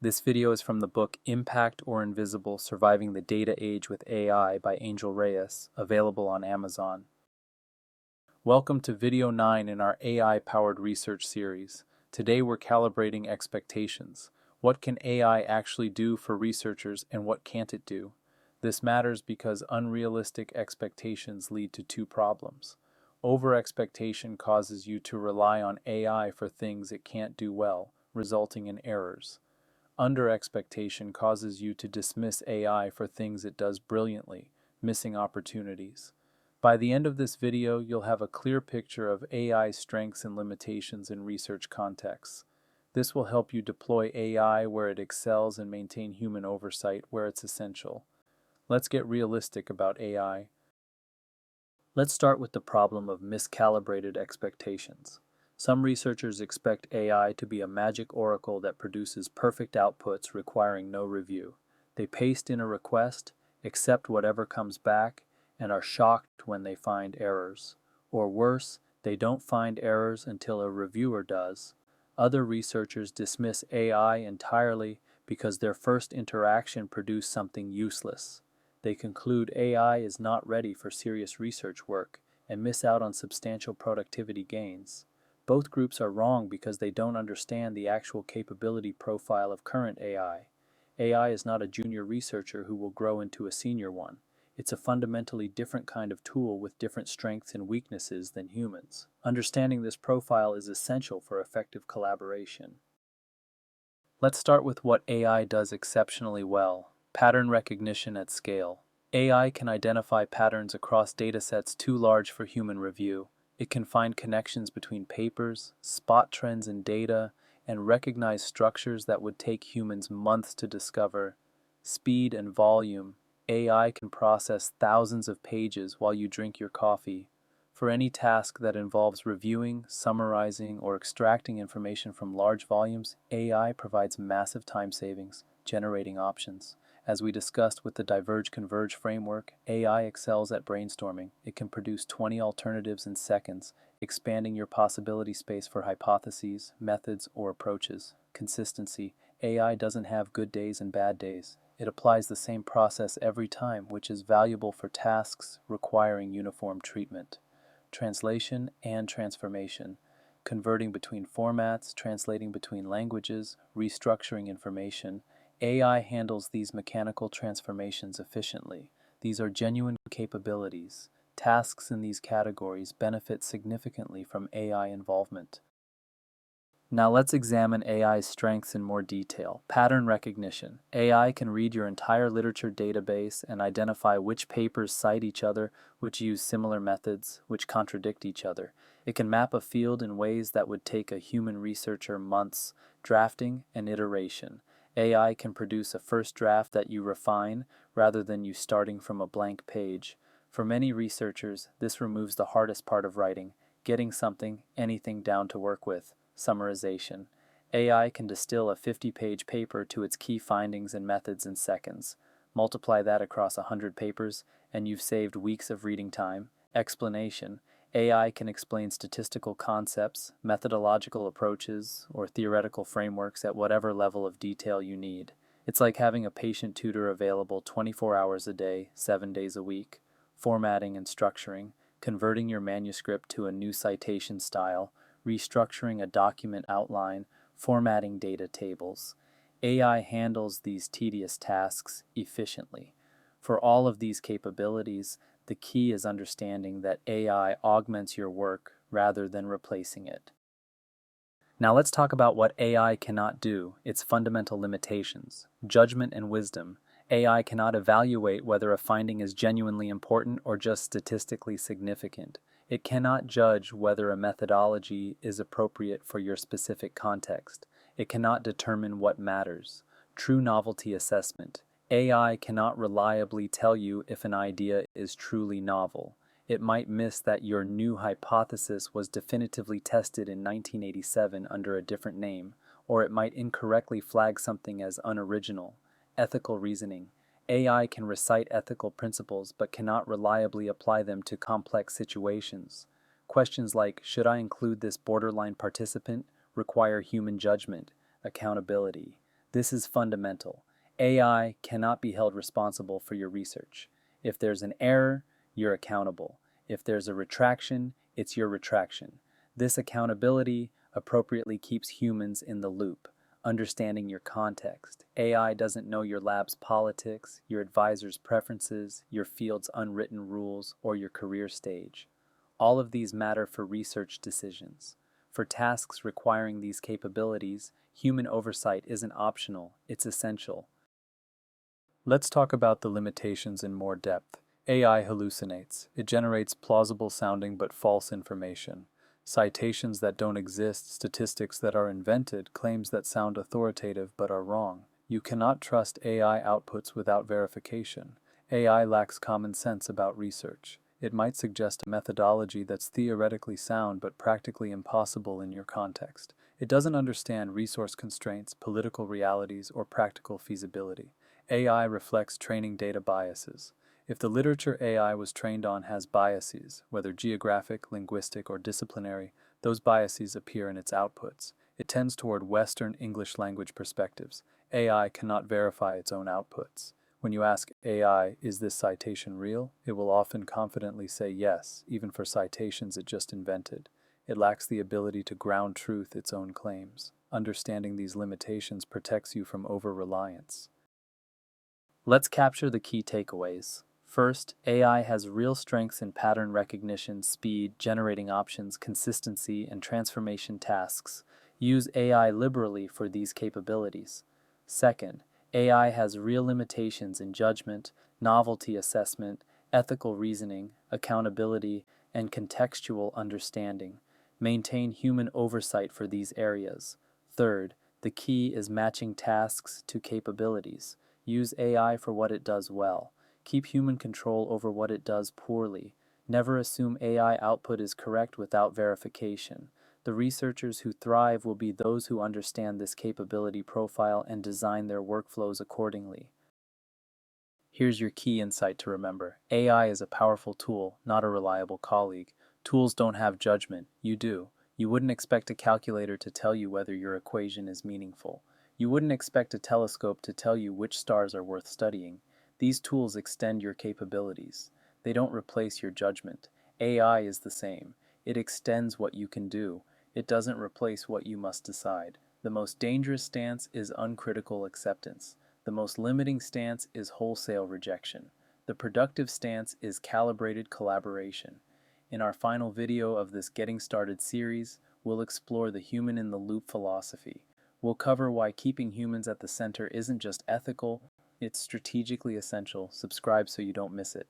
This video is from the book Impact or Invisible: Surviving the Data Age with AI by Angel Reyes, available on Amazon. Welcome to video 9 in our AI-powered research series. Today we're calibrating expectations. What can AI actually do for researchers and what can't it do? This matters because unrealistic expectations lead to two problems. Over-expectation causes you to rely on AI for things it can't do well, resulting in errors. Under-expectation causes you to dismiss AI for things it does brilliantly, missing opportunities. By the end of this video, you'll have a clear picture of AI's strengths and limitations in research contexts. This will help you deploy AI where it excels and maintain human oversight where it's essential. Let's get realistic about AI. Let's start with the problem of miscalibrated expectations. Some researchers expect AI to be a magic oracle that produces perfect outputs requiring no review. They paste in a request, accept whatever comes back, and are shocked when they find errors. Or worse, they don't find errors until a reviewer does. Other researchers dismiss AI entirely because their first interaction produced something useless. They conclude AI is not ready for serious research work and miss out on substantial productivity gains. Both groups are wrong because they don't understand the actual capability profile of current AI. AI is not a junior researcher who will grow into a senior one. It's a fundamentally different kind of tool with different strengths and weaknesses than humans. Understanding this profile is essential for effective collaboration. Let's start with what AI does exceptionally well: pattern recognition at scale. AI can identify patterns across datasets too large for human review. It can find connections between papers, spot trends in data, and recognize structures that would take humans months to discover. Speed and volume. AI can process thousands of pages while you drink your coffee. For any task that involves reviewing, summarizing, or extracting information from large volumes, AI provides massive time savings, generating options. As we discussed with the Diverge-Converge framework, AI excels at brainstorming. It can produce 20 alternatives in seconds, expanding your possibility space for hypotheses, methods, or approaches. Consistency. AI doesn't have good days and bad days. It applies the same process every time, which is valuable for tasks requiring uniform treatment. Translation and transformation. Converting between formats, translating between languages, restructuring information. AI handles these mechanical transformations efficiently. These are genuine capabilities. Tasks in these categories benefit significantly from AI involvement. Now let's examine AI's strengths in more detail. Pattern recognition. AI can read your entire literature database and identify which papers cite each other, which use similar methods, which contradict each other. It can map a field in ways that would take a human researcher months: drafting and iteration. AI can produce a first draft that you refine rather than you starting from a blank page. For many researchers, this removes the hardest part of writing: getting anything down to work with. Summarization. AI can distill a 50-page paper to its key findings and methods in seconds. Multiply that across 100 papers, and you've saved weeks of reading time. Explanation. AI can explain statistical concepts, methodological approaches, or theoretical frameworks at whatever level of detail you need. It's like having a patient tutor available 24 hours a day, 7 days a week. Formatting and structuring. Converting your manuscript to a new citation style. Restructuring a document outline, formatting data tables. AI handles these tedious tasks efficiently. For all of these capabilities, the key is understanding that AI augments your work rather than replacing it. Now let's talk about what AI cannot do, its fundamental limitations. Judgment and wisdom. AI cannot evaluate whether a finding is genuinely important or just statistically significant. It cannot judge whether a methodology is appropriate for your specific context. It cannot determine what matters. True novelty assessment. AI cannot reliably tell you if an idea is truly novel. It might miss that your new hypothesis was definitively tested in 1987 under a different name, or it might incorrectly flag something as unoriginal. Ethical reasoning. AI can recite ethical principles but cannot reliably apply them to complex situations. Questions like, should I include this borderline participant, require human judgment, accountability. This is fundamental. AI cannot be held responsible for your research. If there's an error, you're accountable. If there's a retraction, it's your retraction. This accountability appropriately keeps humans in the loop, understanding your context. AI doesn't know your lab's politics, your advisor's preferences, your field's unwritten rules, or your career stage. All of these matter for research decisions. For tasks requiring these capabilities, human oversight isn't optional, it's essential. Let's talk about the limitations in more depth. AI hallucinates. It generates plausible sounding but false information. Citations that don't exist, statistics that are invented, claims that sound authoritative but are wrong. You cannot trust AI outputs without verification. AI lacks common sense about research. It might suggest a methodology that's theoretically sound but practically impossible in your context. It doesn't understand resource constraints, political realities, or practical feasibility. AI reflects training data biases. If the literature AI was trained on has biases, whether geographic, linguistic, or disciplinary, those biases appear in its outputs. It tends toward Western English language perspectives. AI cannot verify its own outputs. When you ask AI, is this citation real? It will often confidently say yes, even for citations it just invented. It lacks the ability to ground truth its own claims. Understanding these limitations protects you from over-reliance. Let's capture the key takeaways. First, AI has real strengths in pattern recognition, speed, generating options, consistency, and transformation tasks. Use AI liberally for these capabilities. Second, AI has real limitations in judgment, novelty assessment, ethical reasoning, accountability, and contextual understanding. Maintain human oversight for these areas. Third, the key is matching tasks to capabilities. Use AI for what it does well. Keep human control over what it does poorly. Never assume AI output is correct without verification. The researchers who thrive will be those who understand this capability profile and design their workflows accordingly. Here's your key insight to remember. AI is a powerful tool, not a reliable colleague. Tools don't have judgment. You do. You wouldn't expect a calculator to tell you whether your equation is meaningful. You wouldn't expect a telescope to tell you which stars are worth studying. These tools extend your capabilities. They don't replace your judgment. AI is the same. It extends what you can do. It doesn't replace what you must decide. The most dangerous stance is uncritical acceptance. The most limiting stance is wholesale rejection. The productive stance is calibrated collaboration. In our final video of this Getting Started series, we'll explore the human in the loop philosophy. We'll cover why keeping humans at the center isn't just ethical, it's strategically essential. Subscribe so you don't miss it.